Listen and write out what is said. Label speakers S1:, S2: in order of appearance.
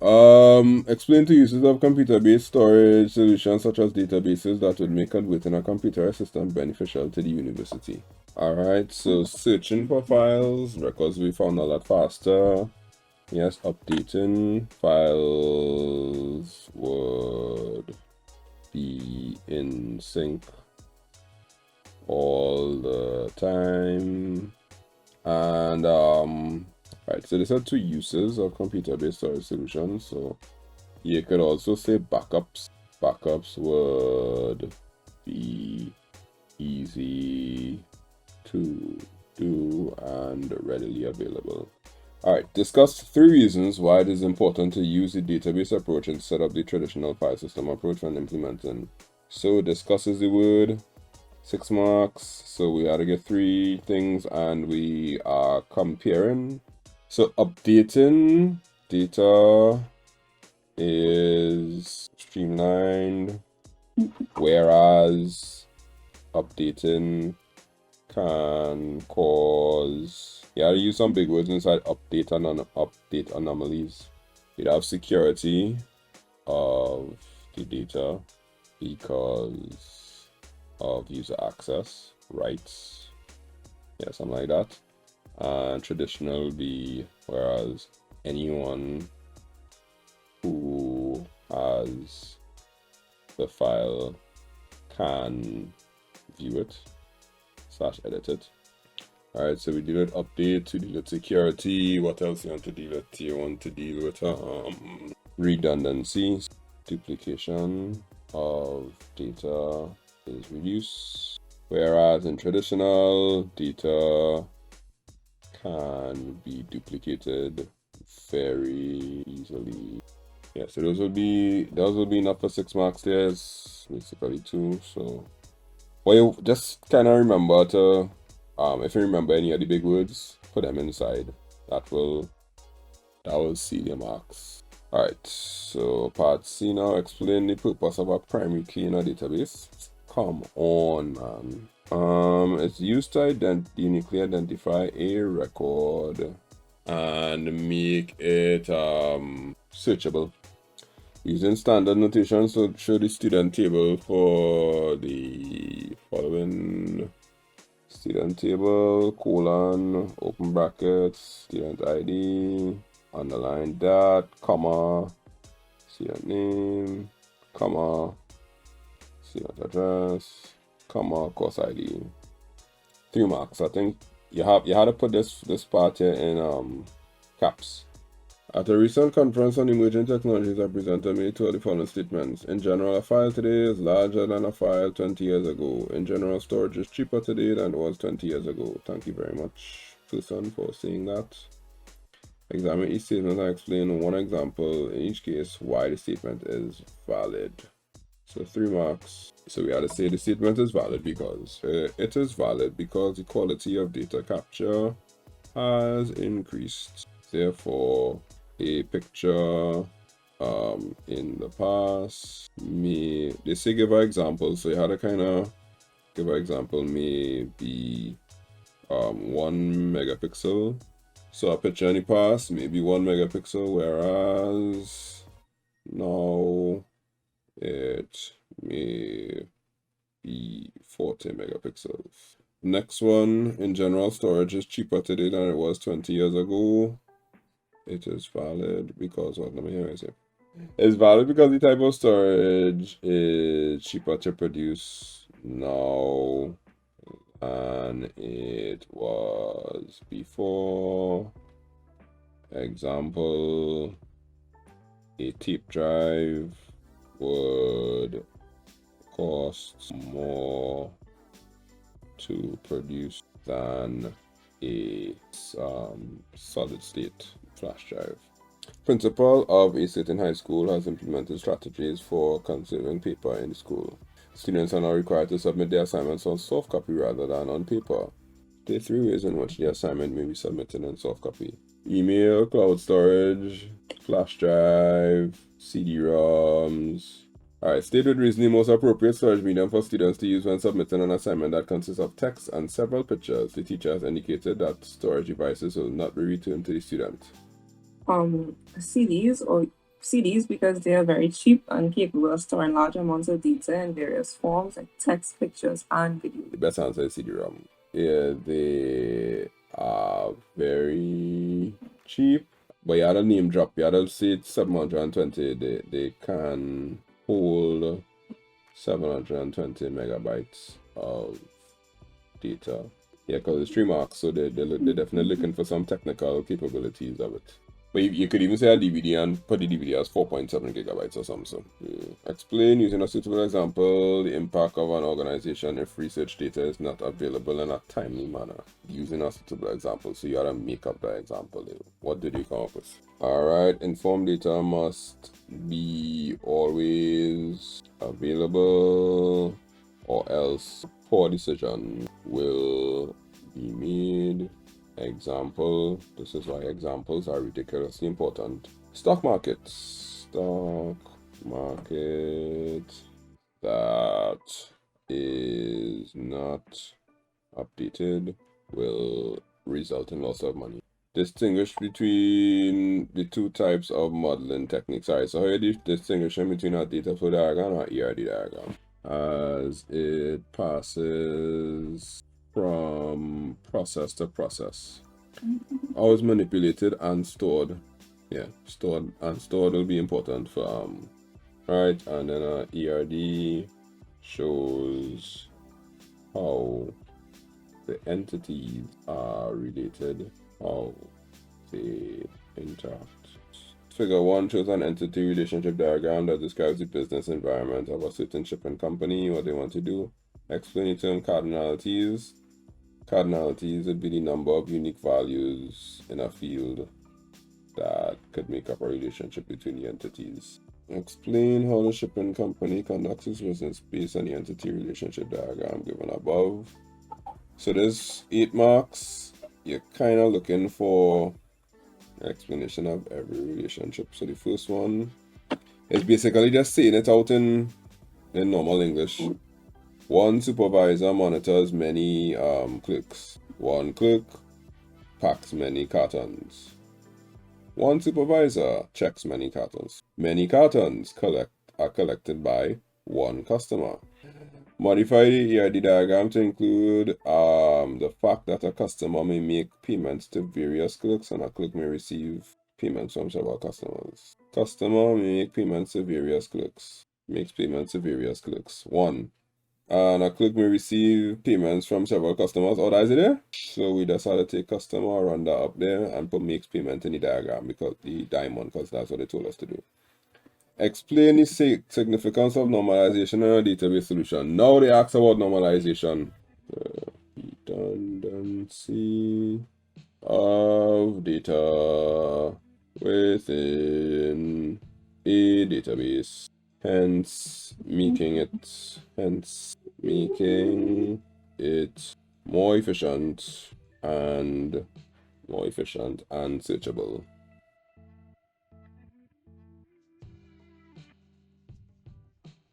S1: Explain two uses of computer-based storage solutions such as databases that would make converting a computer system beneficial to the university. Alright, so searching for files, records we found a lot faster. Yes, updating files would be in sync all the time. And right, so these are two uses of computer-based storage solutions. So you could also say backups. Backups would be easy to do and readily available. Alright, discuss 3 reasons why it is important to use the database approach instead of the traditional file system approach when implementing. So discusses the word, 6 marks. So we had to get 3 things and we are comparing. So updating data is streamlined, whereas updating can cause, you gotta use some big words inside update and update anomalies. You'd have security of the data because of user access, rights, yeah, something like that. And traditional will be whereas anyone who has the file can view it / edit it. Alright, so we deal with update, we deal with security. What else you want to deal with? You want to deal with redundancy. Duplication of data is reduced. Whereas in traditional, data can be duplicated very easily. Yeah, so those will be enough for 6 marks. There's basically 2. So well, you just kind of remember to if you remember any of the big words, put them inside. That will seal your marks. Alright, so part C now, explain the purpose of a primary key in a database. Come on, man. It's used to uniquely identify a record and make it searchable. Using standard notation, so show the student table for the following. Student table, colon, open brackets, student ID, underline that, comma, student name, comma, student address, comma, course ID. 3 marks. I think you had to put this part here in caps. At a recent conference on emerging technologies, a presenter made 2 of the following statements. In general, a file today is larger than a file 20 years ago. In general, storage is cheaper today than it was 20 years ago. Thank you very much, person, for saying that. Examine each statement and explain in one example, in each case, why the statement is valid. So 3 marks. So we had to say the statement is valid because it is valid because the quality of data capture has increased. Therefore, a picture in the past they say give an example, so you had to kind of give an example, maybe 1 megapixel. So a picture in the past maybe 1 megapixel, whereas now it may be 40 megapixels. Next one, in general, storage is cheaper today than it was 20 years ago. It is valid because what? Let me hear it. It's valid because the type of storage is cheaper to produce now than it was before. Example, a tape drive would cost more to produce than a solid state flash drive. Principal of a certain high school has implemented strategies for conserving paper in the school. Students are now required to submit their assignments on soft copy rather than on paper. There are 3 ways in which the assignment may be submitted in soft copy: email, cloud storage, flash drive, CD-ROMs. Alright, state with reason the most appropriate storage medium for students to use when submitting an assignment that consists of text and several pictures. The teacher has indicated that storage devices will not be returned to the student.
S2: CDs or CDs because they are very cheap and capable of storing large amounts of data in various forms like text, pictures, and video.
S1: The best answer is CD-ROM. Yeah, they are very cheap. But you had a name drop. You had to say it's 720. They can hold 720 megabytes of data. Yeah, because it's 3 marks, so they're definitely looking for some technical capabilities of it. But you could even say a DVD and put the DVD as 4.7 gigabytes or something. So, explain using a suitable example the impact of an organization if research data is not available in a timely manner. Using a suitable example, so you gotta make up the example. What did you come up with? Alright, informed data must be always available, or else poor decision will be made. Example, this is why examples are ridiculously important. Stock market that is not updated will result in loss of money. Distinguish between the two types of modeling techniques. Alright, so how are you distinguishing between a data flow diagram or ERD diagram? As it passes from process to process. Always manipulated and stored. Yeah, stored and stored will be important for right, and then ERD shows how the entities are related, how they interact. Figure 1 shows an entity relationship diagram that describes the business environment of a certain shipping company, what they want to do. Explain the term cardinalities. Cardinalities would be the number of unique values in a field that could make up a relationship between the entities. Explain how the shipping company conducts its business based on the entity relationship diagram given above. So there's 8 marks. You're kind of looking for explanation of every relationship. So the first one is basically just saying it out in normal English. One supervisor monitors many clerks. One clerk packs many cartons. One supervisor checks many cartons. Many cartons are collected by one customer. Modify the ERD diagram to include the fact that a customer may make payments to various clerks and a clerk may receive payments from several customers. Customer may make payments to various clerks. Makes payments to various clerks. 1. And a clerk may receive payments from several customers. Oh, that is it there? So we decided to take customer, run that up there, and put makes payment in the diagram because the diamond, because that's what they told us to do. Explain the significance of normalization in a database solution. Now they ask about normalization. Redundancy of data within a database. Hence making it more efficient and searchable.